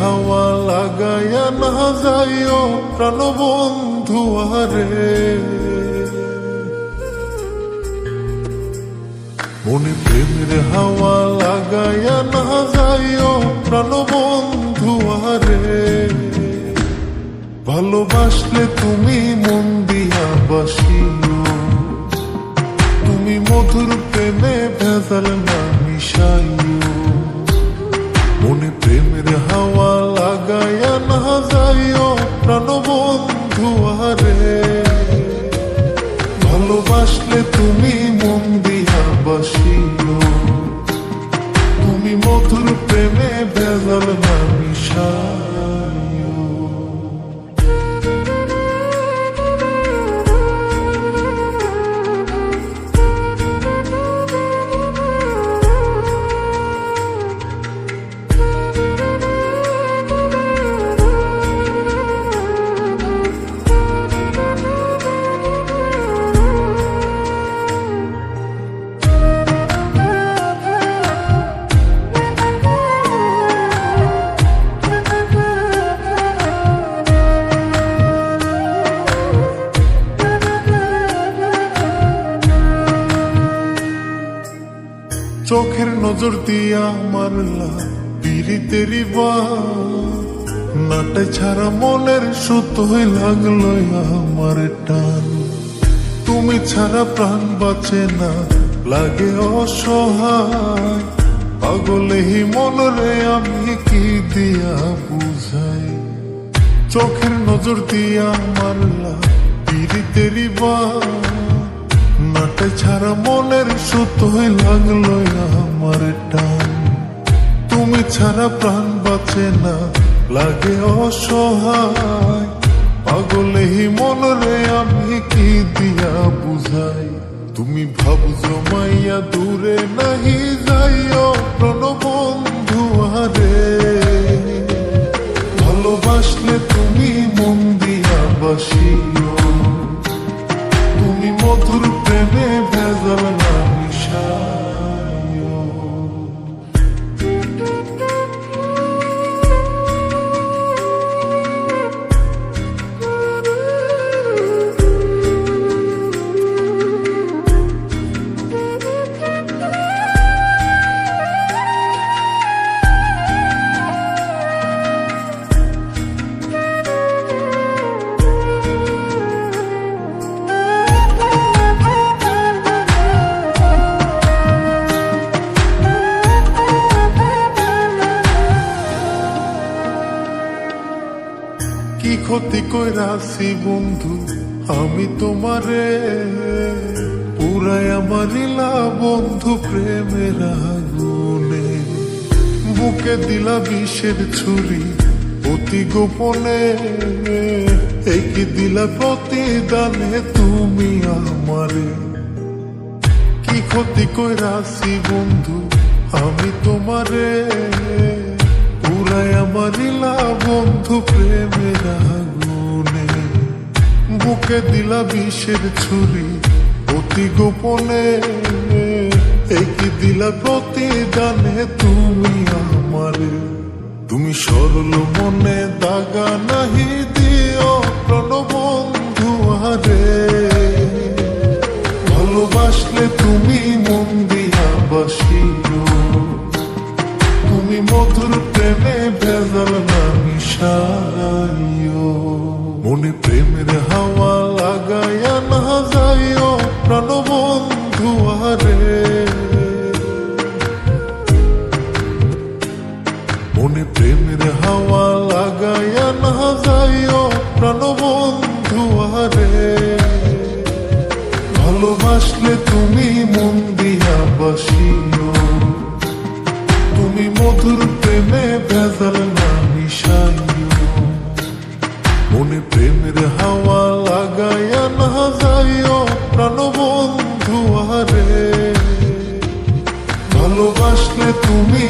হাওয়া লাগাইয়া না যাইও প্রাণবন্ধু আরে, মনে প্রেমের হাওয়া লাগাইয়া না যাইও প্রাণবন্ধু আরে। ভালোবাসলে তুমি মন দিয়া বাসিও, তুমি মধুর প্রেমে ভেজাল না মিশাইও। মনে প্রেমের হাওয়া লাগাইয়া না যাইও প্রাণবন্ধু আরে, ভালোবাসলে তুমি মন দিয়া বাসিও, তুমি মধুর প্রেমে ভেজাল না মিশাইও। চোখের নজর দিয়া মারলা পিরিতেরি নাটে ছাড়া মনের সুতোই লাগলো আমার টান। তুমি ছাড়া প্রাণ বাঁচে না, লাগে অসহায়, পাগলেই মন রে আমি কি দিয়া বুঝাই। চোখের নজর দিয়া মারলা পিরিতেরি নাটে ছাড়া মনের সুতোই লাগলো আমার টান। তুমি ছাড়া প্রাণ বাঁচে না, লাগে অসহায়, পাগলেই মন রে আমি কি দিয়া বুঝাই। তুমি ভাবছো মাইয়া দূরে নাহি যাইও প্রাণবন্ধু আরে, ভালোবাসলে তুমি মন দিয়া বাসিও, তুমি মধুর প্রেমে ভেজাল না মিশাইও। কি ক্ষতি কইরাছি বন্ধু আমি তোমারে, পুরাই আমার লীলা বন্ধু প্রেমের আগুনে। বুকে দিলা বিষের ছুরি অতি গোপনে, এই কি দিলা প্রতিদানে তুমি আমারে। কি ক্ষতি কইরাছি বন্ধু আমি তোমারে, পুরাই আমার লীলা বন্ধু প্রেমের আগুনে। বুকে দিলা বিষের ছুরি অতি গোপনে, এই কি দিলা প্রতিদানে তুমি আমারে। তুমি সরল মনে দাগা নাহি দিও প্রাণবন্ধু আরে, ভালোবাসলে তুমি মন দিয়া বাসিও, তুমি মধুর প্রেমে ভেজাল না মিশাইও। মনে প্রেমের হাওয়া লাগাইয়া না যাইও প্রাণবন্ধু আরে, মনে প্রেমের হাওয়া লাগাইয়া না যাইও প্রাণবন্ধু আরে, ভালোবাসলে তুমি মন দিয়া বাসিও, তুমি মধুর প্রেমে ভেজাল না মিশাইও। মনে প্রেমের হাওয়া লাগাইয়া না যাইও প্রাণবন্ধু আরে, ভালোবাসলে তুমি